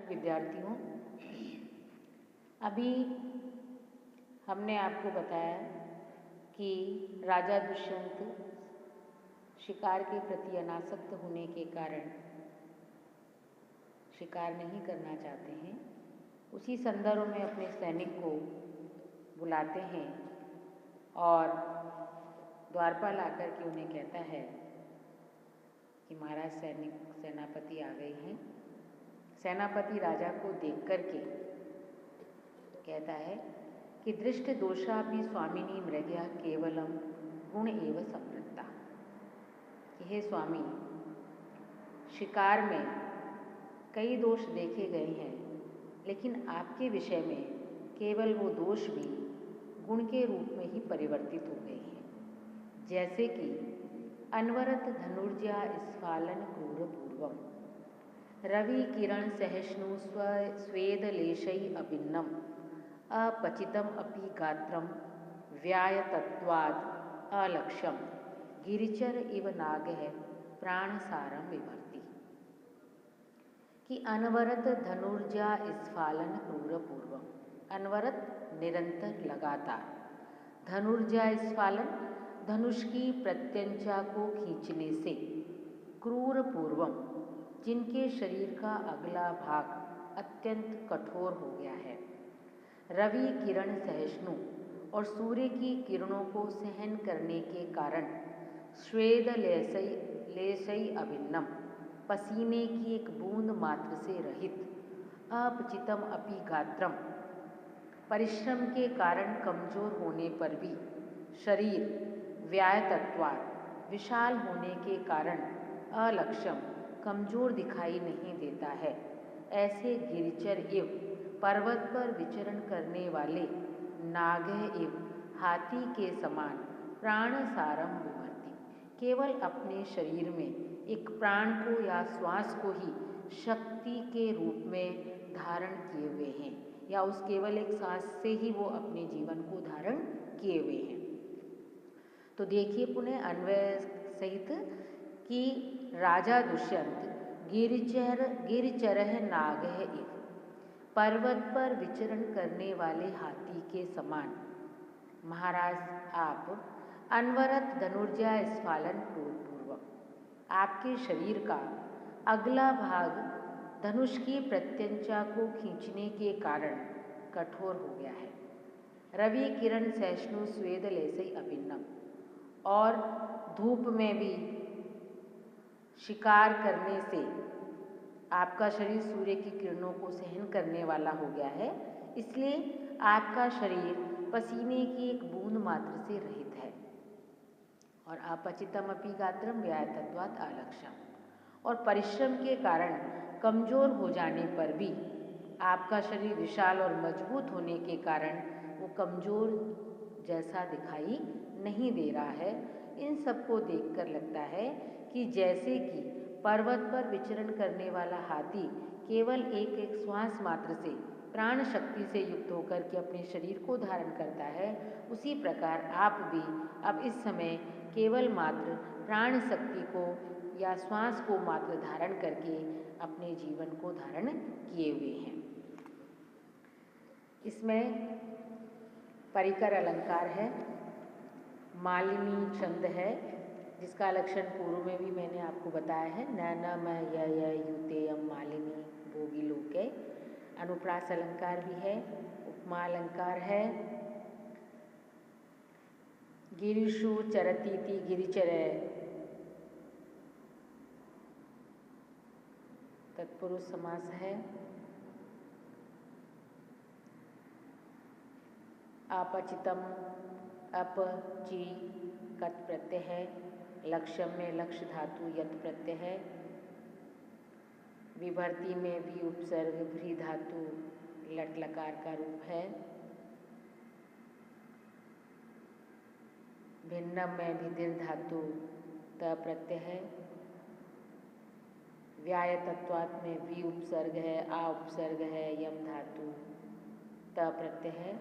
विद्यार्थियों, अभी हमने आपको बताया कि राजा दुष्यंत शिकार के प्रति अनासक्त होने के कारण शिकार नहीं करना चाहते हैं। उसी संदर्भ में अपने सैनिक को बुलाते हैं और द्वारपाल आकर के उन्हें कहता है कि महाराज सेनापति आ गए हैं। सेनापति राजा को देख कर के कहता है कि दृष्ट दोषापि स्वामिनी मृग्या केवलम गुण एव संवृत्ता, कि हे स्वामी, शिकार में कई दोष देखे गए हैं, लेकिन आपके विषय में केवल वो दोष भी गुण के रूप में ही परिवर्तित हो गए हैं। जैसे कि अनवरत धनुर्जा स्फालन क्रूर पूर्वम, रवि किरण सहिष्णु स्वेद लेशई अभिन्नम, अपचितम अपि गात्रम व्याय तत्वाद अलक्ष्यम, गिरिचर इव नागः प्राण सारम विभर्ति। कि अनवरत धनुर्जा स्फालन क्रूर पूर्वम, अनवरत निरंतर लगातार, धनुर्जा स्फालन धनुष की प्रत्यंचा को खींचने से, क्रूर पूर्वम जिनके शरीर का अगला भाग अत्यंत कठोर हो गया है, रवि किरण सहिष्णु और सूर्य की किरणों को सहन करने के कारण, स्वेद लेशई अभिन्नम पसीने की एक बूंद मात्र से रहित, अपचितम अपि गात्रम परिश्रम के कारण कमजोर होने पर भी शरीर व्याय तत्वात् विशाल होने के कारण अलक्ष्यम कमजोर दिखाई नहीं देता है, ऐसे गिरिचर इव पर्वत पर विचरण करने वाले नागः इव हाथी के समान प्राण सारम विभर्ति, केवल अपने शरीर में एक प्राण को या श्वास को ही शक्ति के रूप में धारण किए हुए हैं, या उस केवल एक सांस से ही वो अपने जीवन को धारण किए हुए हैं। तो देखिए पुनः अन्वय सहित कि राजा दुष्यंत गिरिचरः नागः इव, पर्वत पर विचरण करने वाले हाथी के समान, महाराज आप अनवरत धनुर्जा स्फालन पूर्वक, आपके शरीर का अगला भाग धनुष की प्रत्यंचा को खींचने के कारण कठोर हो गया है, रवि किरण सहिष्णु स्वेद लेशई अभिन्नम, और धूप में भी शिकार करने से आपका शरीर सूर्य की किरणों को सहन करने वाला हो गया है, इसलिए आपका शरीर पसीने की एक बूंद मात्र से रहित है। और अपचितम अपि गात्रम व्याय तत्वात् अलक्ष्यम, और परिश्रम के कारण कमजोर हो जाने पर भी आपका शरीर विशाल और मजबूत होने के कारण वो कमजोर जैसा दिखाई नहीं दे रहा है। इन सबको देखकर लगता है कि जैसे कि पर्वत पर विचरण करने वाला हाथी केवल एक एक श्वास मात्र से प्राण शक्ति से युक्त होकर के अपने शरीर को धारण करता है, उसी प्रकार आप भी अब इस समय केवल मात्र प्राण शक्ति को या श्वास को मात्र धारण करके अपने जीवन को धारण किए हुए हैं। इसमें परिकर अलंकार है, मालिनी छंद है, जिसका लक्षण पूर्व में भी मैंने आपको बताया है, नैनमय युतेयम मालिनी भोगी लोके। अनुप्रास अलंकार भी है, उपमा अलंकार है, गिरिशु चरतीति गिरिचर तत्पुरुष समास है, अपचितम अप ची कत प्रत्यय है, लक्ष्यम में लक्ष्य धातु यत प्रत्यय है, विभर्ति में भी उपसर्ग भ्री धातु लट लकार का रूप है, भिन्नम में भी दीर्घ धातु त प्रत्यय है, व्याय तत्वात् में भी उपसर्ग है, आ उपसर्ग है, यम धातु त प्रत्यय है,